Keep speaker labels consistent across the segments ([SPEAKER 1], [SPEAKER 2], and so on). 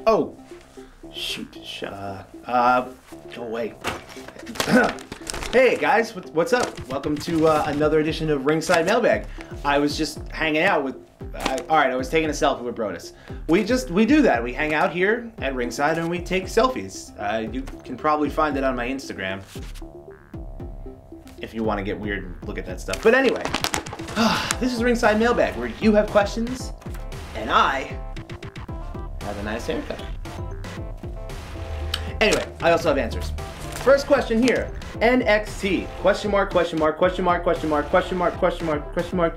[SPEAKER 1] Oh, shoot, go away. Hey guys, what's up? Welcome to another edition of Ringside Mailbag. I was just hanging out with, alright, I was taking a selfie with Brodus. We do that. We hang out here at Ringside and we take selfies. You can probably find it on my Instagram. If you want to get weird and look at that stuff. But anyway, this is Ringside Mailbag, where you have questions and I have a nice haircut. Anyway, I also have answers. First question here. NXT question mark question mark question mark question mark question mark question mark question mark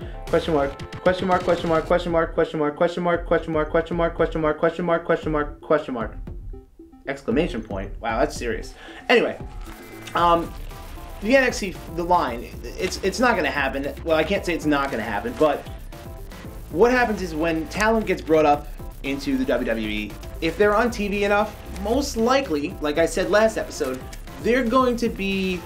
[SPEAKER 1] question mark question mark question mark question mark question mark question mark question mark question mark question mark question mark question mark question mark exclamation point. Wow, that's serious. Anyway, the NXT, the line, it's not going to happen. Well, I can't say it's not going to happen, but what happens is when talent gets brought up into the WWE, if they're on TV enough, most likely, like I said last episode, they're going to be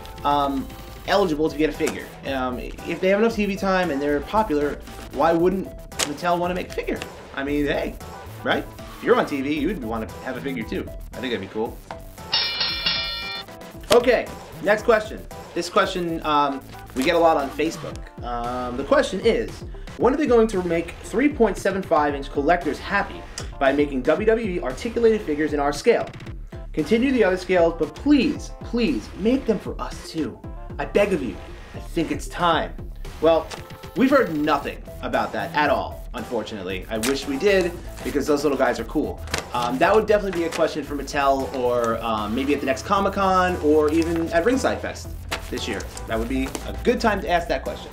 [SPEAKER 1] eligible to get a figure. If they have enough TV time and they're popular, why wouldn't Mattel want to make a figure? I mean, hey, right? If you're on TV, you'd want to have a figure too. I think that'd be cool. Okay, next question. This question we get a lot on Facebook. The question is, when are they going to make 3.75-inch collectors happy by making WWE articulated figures in our scale? Continue the other scales, but please, please, make them for us too. I beg of you. I think it's time. Well, we've heard nothing about that at all, unfortunately. I wish we did, because those little guys are cool. That would definitely be a question for Mattel, or maybe at the next Comic-Con, or even at Ringside Fest this year. That would be a good time to ask that question.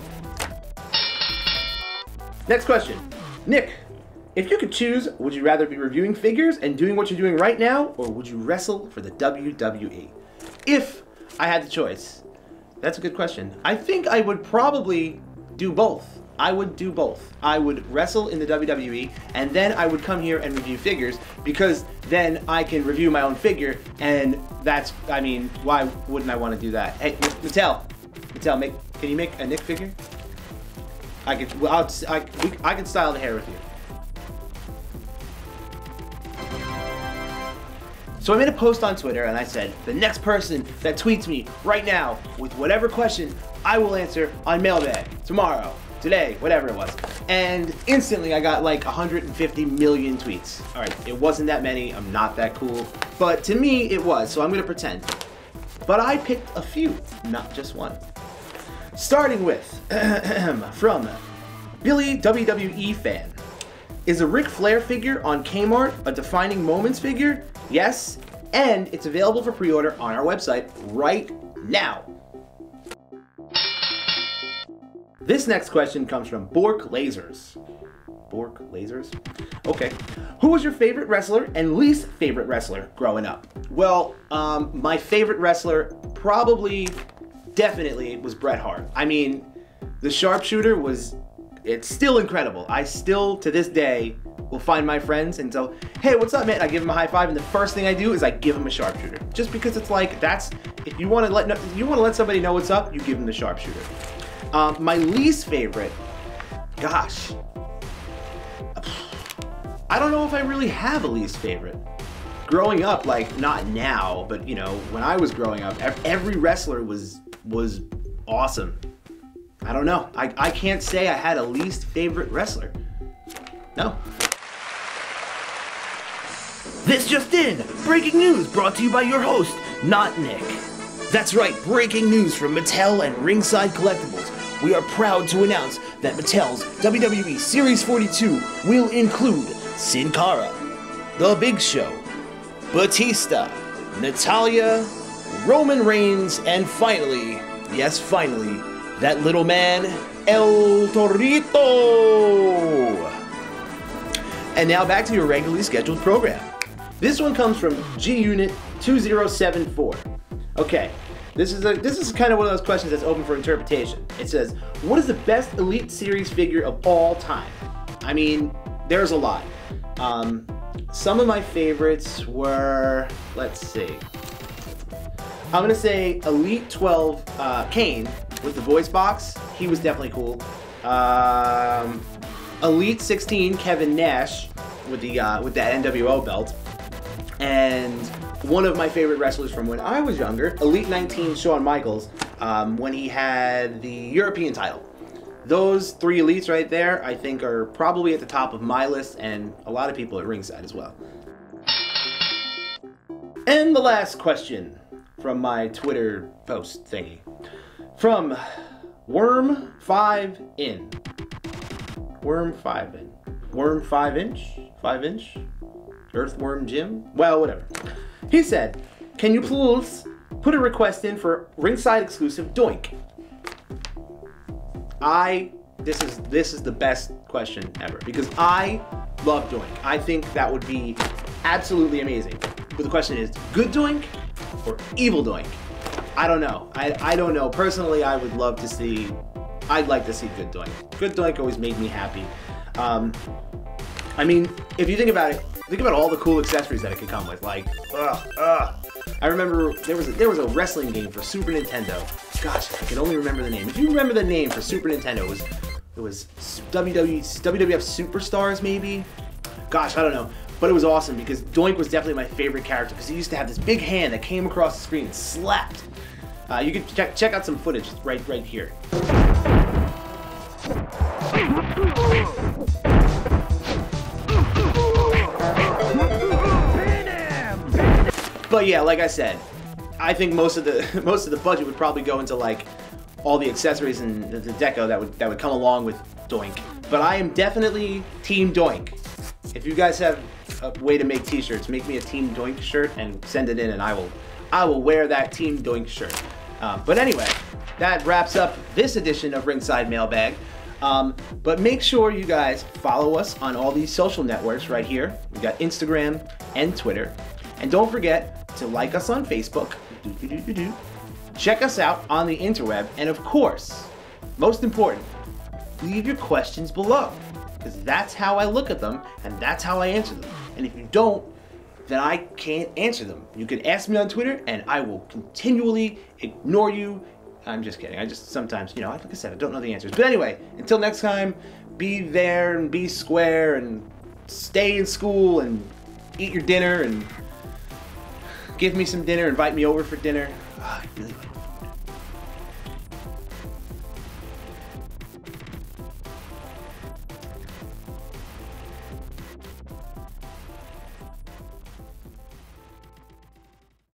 [SPEAKER 1] Next question. Nick, if you could choose, would you rather be reviewing figures and doing what you're doing right now, or would you wrestle for the WWE? If I had the choice. That's a good question. I think I would probably do both. I would do both. I would wrestle in the WWE, and then I would come here and review figures, because then I can review my own figure, and that's, I mean, why wouldn't I want to do that? Hey, Mattel, can you make a Nick figure? I can style the hair with you. So I made a post on Twitter and I said, the next person that tweets me right now with whatever question, I will answer on Mailbag tomorrow, today, whatever it was. And instantly I got like 150 million tweets. All right, it wasn't that many, I'm not that cool, but to me it was, so I'm gonna pretend. But I picked a few, not just one. Starting with, from Billy WWE Fan. Is a Ric Flair figure on Kmart a Defining Moments figure? Yes, and it's available for pre-order on our website right now. This next question comes from Bork Lasers. Bork Lasers? Okay. Who was your favorite wrestler and least favorite wrestler growing up? Well, my favorite wrestler definitely was Bret Hart. I mean, the sharpshooter it's still incredible. I still, to this day, will find my friends and go, hey, what's up, man? I give them a high five, and the first thing I do is I give them a sharpshooter. Just because it's like, if you want to let somebody know what's up, you give them the sharpshooter. My least favorite, gosh, I don't know if I really have a least favorite. Growing up, like, not now, but you know, when I was growing up, every wrestler was awesome. I don't know. I can't say I had a least favorite wrestler. No. This just in! Breaking news brought to you by your host, not Nick. That's right, breaking news from Mattel and Ringside Collectibles. We are proud to announce that Mattel's WWE Series 42 will include Sin Cara, The Big Show, Batista, Natalya, Roman Reigns, and finally, yes finally, that little man, El Torito! And now back to your regularly scheduled program. This one comes from G-Unit 2074. Okay, this is kind of one of those questions that's open for interpretation. It says, what is the best Elite Series figure of all time? I mean, there's a lot. Some of my favorites were, let's see. I'm gonna say Elite 12 Kane, with the voice box. He was definitely cool. Elite 16 Kevin Nash with that NWO belt. And one of my favorite wrestlers from when I was younger, Elite 19 Shawn Michaels, when he had the European title. Those three elites right there, I think, are probably at the top of my list, and a lot of people at Ringside as well. And the last question from my Twitter post thingy. From Worm 5 In. Worm 5 In. Worm 5 inch? 5 inch? Earthworm Jim? Well, whatever. He said, can you please put a request in for Ringside exclusive Doink? This is the best question ever, because I love Doink. I think that would be absolutely amazing. But the question is, good Doink or evil Doink? I don't know. I don't know. Personally, I'd like to see good Doink. Good Doink always made me happy. I mean, if you think about it, think about all the cool accessories that it could come with. Like, I remember there was a wrestling game for Super Nintendo. Gosh, I can only remember the name. If you remember the name for Super Nintendo, it was WWF Superstars, maybe? Gosh, I don't know. But it was awesome because Doink was definitely my favorite character because he used to have this big hand that came across the screen and slapped. You can check out some footage right here. But yeah, like I said, I think most of the budget would probably go into like all the accessories and the deco that would come along with Doink. But I am definitely Team Doink. If you guys have a way to make t-shirts, make me a Team Doink shirt and send it in, and I will wear that Team Doink shirt. But anyway, that wraps up this edition of Ringside Mailbag. But make sure you guys follow us on all these social networks right here. We got Instagram and Twitter. And don't forget to like us on Facebook. Check us out on the interweb. And of course, most important, leave your questions below. Because that's how I look at them, and that's how I answer them. And if you don't, then I can't answer them. You can ask me on Twitter, and I will continually ignore you. I'm just kidding. I just sometimes, you know, like I said, I don't know the answers. But anyway, until next time, be there and be square and stay in school and eat your dinner and give me some dinner, invite me over for dinner. Oh, I really